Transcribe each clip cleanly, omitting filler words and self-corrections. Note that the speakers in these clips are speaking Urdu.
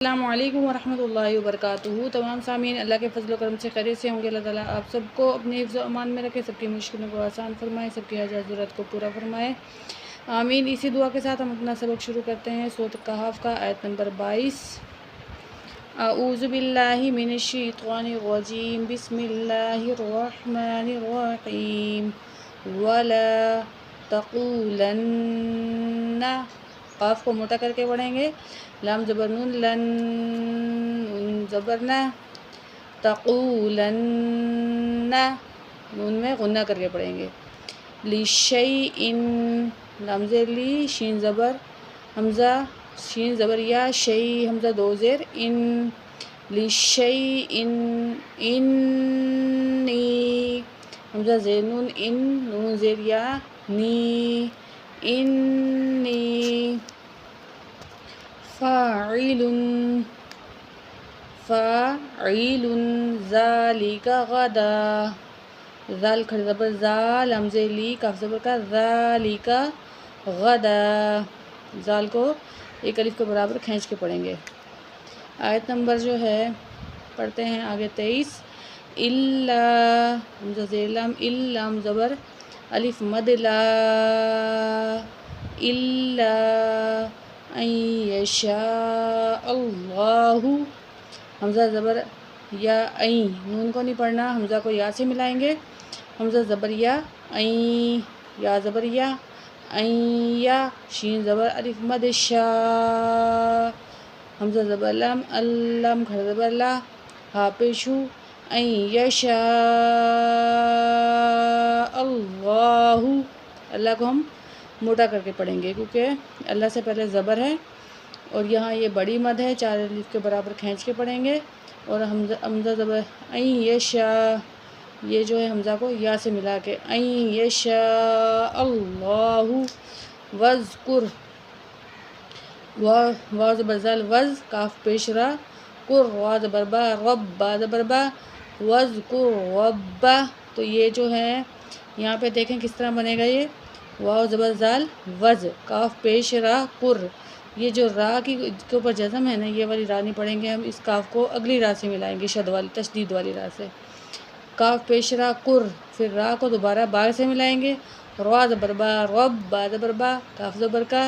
السلام علیکم ورحمۃ اللہ وبرکاتہ۔ تمام سامعین اللہ کے فضل و کرم سے خیریت سے ہوں گے۔ اللہ تعالیٰ آپ سب کو اپنے حفظ و امان میں رکھے، سب کی مشکلوں کو آسان فرمائے، سب کی حاجات ضرورت کو پورا فرمائے، آمین۔ اسی دعا کے ساتھ ہم اپنا سبق شروع کرتے ہیں سورۃ کہف کا آیت نمبر 22۔ اعوذ باللہ من الشیطان الرجیم، بسم اللہ الرحمن الرحیم۔ ولا تقولن، قاف کو موٹا کر کے پڑھیں گے، لام زبر نون، لن، نون زبر نہ، تقولن، نون میں غنہ کر کے پڑھیں گے، لشیئن، لام زیر لی، شین زبر حمزہ، شین زبر یا، شی حمزہ دو زیر، ان، لشیئن، انی، حمزہ زیر نون، ان، نون زیر یا، نی، انی، فاعل، فاعل، ذالک غدا، ذال کھڑی زبر زا، لام زیر لی، کاف زبر کا، ذالک غدا، ذال کو ایک الف کے برابر کھینچ کے پڑھیں گے۔ آیت نمبر جو ہے پڑھتے ہیں آگے 23۔ الا، حمزہ زیر لام، لام زبر الف مد لا، الا ان یشاء اللہ، حمزہ زبر یا، این، نون کو نہیں پڑھنا، حمزہ کو یا سے ملائیں گے، حمزہ زبر یا، این، یا زبر یا، این یا، شین زبر الف مد شا، حمزہ زبر لام، اللام کھڑا زبر لا، ہا پیشو، ان یشاء اللہ، اللہ کو ہم موٹا کر کے پڑھیں گے کیونکہ اللہ سے پہلے زبر ہے اور یہاں یہ بڑی مد ہے، چار الف کے برابر کھینچ کے پڑھیں گے، اور حمزہ زبر این یشاء، یہ جو ہے حمزہ کو یا سے ملا کے، این یشاء اللہ، وذکر، واو زبر زال، وز، کاف پیش را، قر، وا زبر با، رب، با زبر با، وذکر رب، تو یہ جو ہے یہاں پہ دیکھیں کس طرح بنے گا، یہ واو زبر زال، وز، کاف پیش را، قر، یہ جو را کے اوپر جزم ہے نا، یہ والی را نہیں پڑھیں گے ہم، اس کاف کو اگلی را سے ملائیں گے، شد والی، تشدید والی را سے، کاف پیش را، قر، پھر را کو دوبارہ با سے ملائیں گے، را زبر با، رب، با زبر با، کاف زبر کا،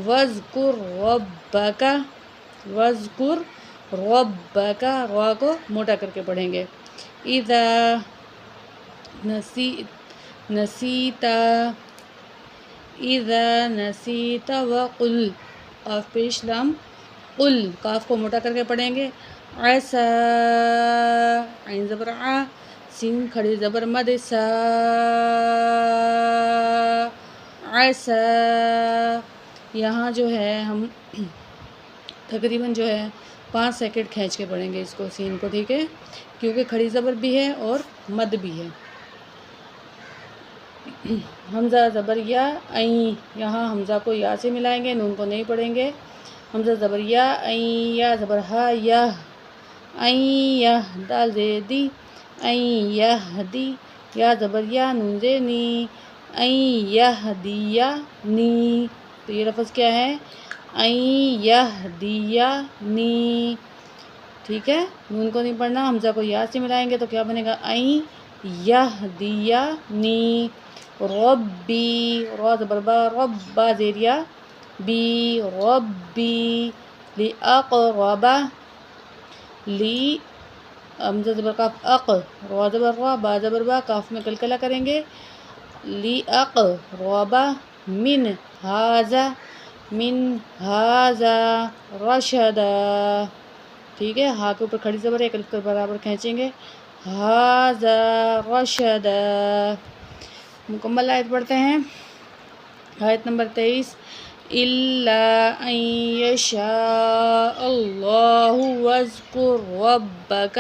وذکر ربک، وذکر ربک، را کو موٹا کر کے پڑھیں گے، اذا نسیت، اذا نسیت وقل، قاف پیش لام، قل، کاف کو موٹا کر کے پڑھیں گے، عسا، عین زبر آ، سین کھڑی زبر مد سا، عسا، یہاں جو ہے ہم تقریباً جو ہے 5 سیکنڈ کھینچ کے پڑھیں گے اس کو، سین کو، ٹھیک ہے، کیونکہ کھڑی زبر بھی ہے اور مد بھی ہے۔ حمزہ زبر یا، این، یہاں حمزہ کو یا سے ملائیں گے، نون کو نہیں پڑھیں گے، حمزہ زبر یا، این، یا زبر ہا، یا، این یا، دال زیر دی، این یہدی، یا زبر یا، نون زیر نی، این یہدیا نی، تو یہ لفظ کیا ہے، این یہدیا نی، ٹھیک ہے، نون کو نہیں پڑھنا، حمزہ کو یا سے ملائیں گے تو کیا بنے گا، این یہدیا نی، ربی، را زبر با، رب، با زیر یا، بی، ربی، لأقرب، لی، حمزہ زبر کاف، اق، را زبر را، با زبر با، کاف میں کلکلہ کریں گے، لأقرب من ھذا، من ھذا رشدا، ٹھیک ہے، ہا کے اوپر کھڑی زبر ایک الف کے برابر کھینچیں گے، ھذا رشدا۔ مکمل آیت پڑھتے ہیں، آیت نمبر 23۔ الا ان یشاء اللہ واذکر ربک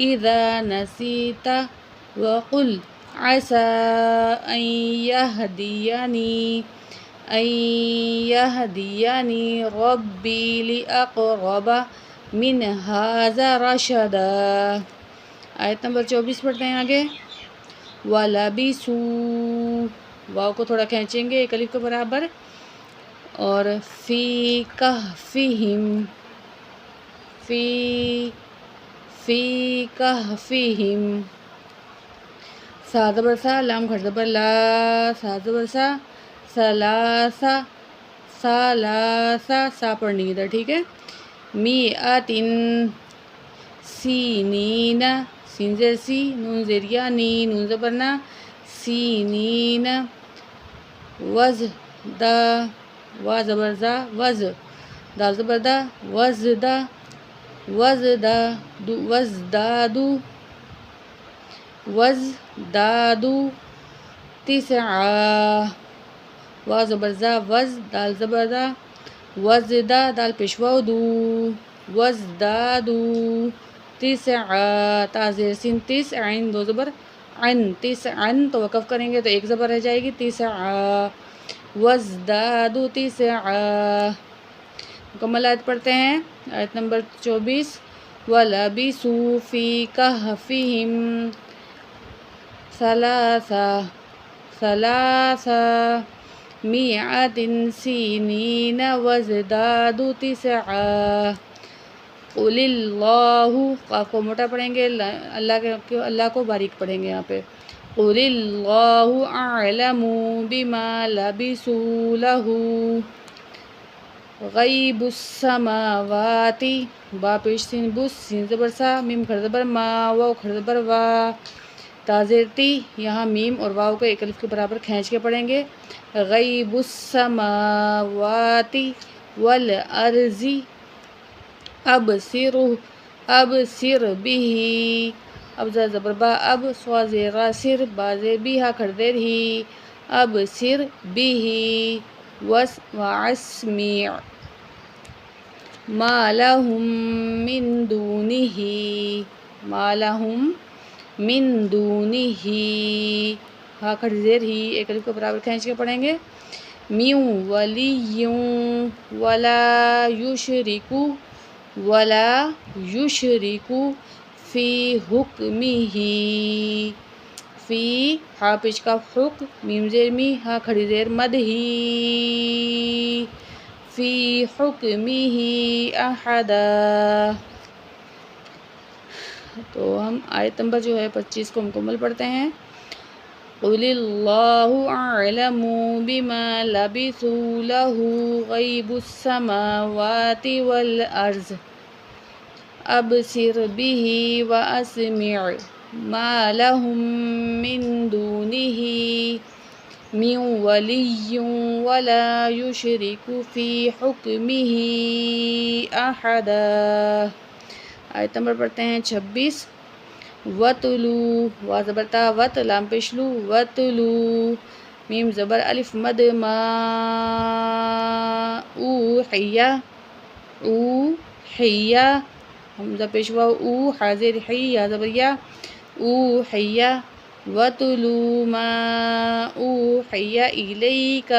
اذا نسیت وقل عسى ان يهديني ربي لأقرب من هذا رشدا۔ آیت نمبر 24 پڑھتے ہیں آگے، وَلَبِثُوا، واو کو تھوڑا کھینچیں گے ایک الف کے برابر، اور فی کہفہم، فی کہفہم. سا زبر سا، لام کھڑ زبر لا، سا زبر سا، سلاسا، سالاسا، سا پڑھنی ادھر، ٹھیک ہے. میاتن، سینین، سین زیر سی، نون زیر یا، نی، نون زبر نا، سینین. وزدا، وا زبر زا، وز، دال زبر دا، وزدا، وزدا، وزدادو، وزدادو. تسعا، وا زبر زا، وز، دال زبر دا، وزدا، دال پیشوا دو، وزدادو. تسعا، تا زیر سین، تسعین، دو زبر عن، تسعن، تو وقف کریں گے تو ایک زبر رہ جائے گی، تسعا. وزدادو تسعا. مکمل آیت پڑھتے ہیں. آیت نمبر 24. وَلَبِثُوا فِي كَهْفِهِمْ ثَلَاثَ مِائَةٍ سِنِينَ وَازْدَادُوا تِسْعًا. قُلِ اللَّهُ، قاف کو موٹا پڑھیں گے، اللہ کو باریک پڑھیں گے یہاں پہ. قُلِ اللَّهُ أَعْلَمُ بِمَا لَبِثُوا لَهُ غَيْبُ السَّمَاوَاتِ، با پیش سین، بس، سین زبر سا، میم کھڑ زبر ما، واو کھڑ زبر وا، تا زیر تی، یہاں میم اور واو کو ایک الف کے برابر کھینچ کے پڑھیں گے. غیب السماوات والارض ابصر به، اب زبر با، اب، سوا زیر سر، با زیر بھی، ہا کھڑ دیر ہی، ابصر به واسمع ما لهم من دونه، ما لهم من دونه، ہا کھڑ زیر ہی، ایک الف کے برابر کھینچ کے پڑھیں گے. من ولی ولا یشرک فی حکمہ، فی، ہا پیش کا حک، میم زیر می، ہا کھڑی زیر مد ہی، فی حکمہ احدا. تو ہم آیت نمبر جو ہے 25 کو مکمل پڑھتے ہیں. قُلِ اللَّهُ أَعْلَمُ بِمَا لَبِثُوا لَهُ غَيْبُ السَّمَاوَاتِ وَالْأَرْضِ أَبْصِرْ بِهِ وَأَسْمِعْ مَا لَهُم مِّن دُونِهِ مِن وَلِيٍّ وَلَا يُشْرِكُ فِي حُكْمِهِ أَحَدًا. آیت نمبر پڑھتے ہیں 26. وَتُلُو، وا زبر تا، وت، لام پیشلو، وَتُلُو، میم زبر الف مد ما، اوحیا، اوحیا، حمزہ پیشوا او، حاضر حی، یا زبر یا، اوحیا. وَتُلُو ما اوحیا الیک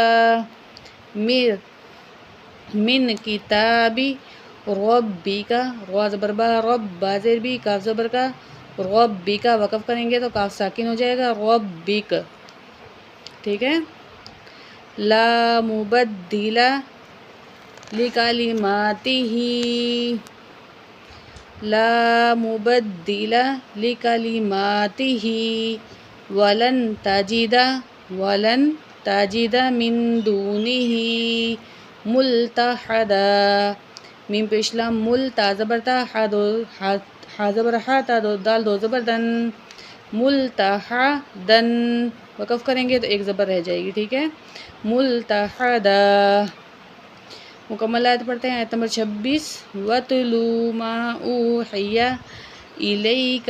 من کتاب ربک، را زبر با، رب، با زیر بھی، کاف زبر کا، ربک، وقف کریں گے تو کاف ساکن ہو جائے گا، ربک، ٹھیک ہے. لا مبدل لکلماتہ، لا مبدل لکلماتہ، ولن تجد من دونہ ملتحدا، میم پیش لام، مل، تا زبر تا، ہا زبر ہا، تا دال دو زبر دن، ملتحدن، وقف کریں گے تو ایک زبر رہ جائے گی، ٹھیک ہے. ملتحدا. مکمل آیت پڑھتے ہیں. آیت نمبر 26. وَاتْلُو مَا أُوحِیَ إِلَيْکَ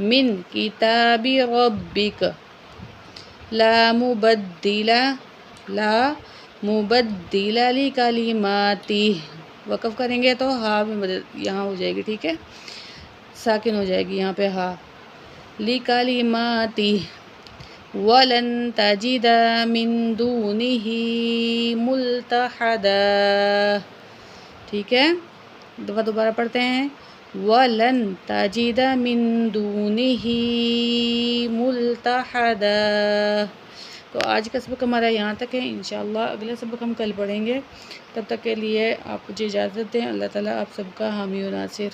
مِن کِتَابِ رَبِّکَ لا مبدل لکلماتہ، وقف کریں گے تو ہا یہاں ہو جائے گی، ٹھیک ہے، ساکن ہو جائے گی یہاں پہ ہا. لکلماتہ وَلَن تَجِدَ مِن دُونِهِ مُلْتَحَدًا، ٹھیک ہے. دفعہ دوبارہ پڑھتے ہیں. وَلَن تَجِدَ مِن دُونِهِ مُلْتَحَدًا. تو آج کا سبق ہمارا یہاں تک ہے، انشاءاللہ اگلا سبق ہم کل پڑھیں گے۔ تب تک کے لیے آپ مجھے اجازت دیں۔ اللہ تعالیٰ آپ سب کا حامی و ناصر۔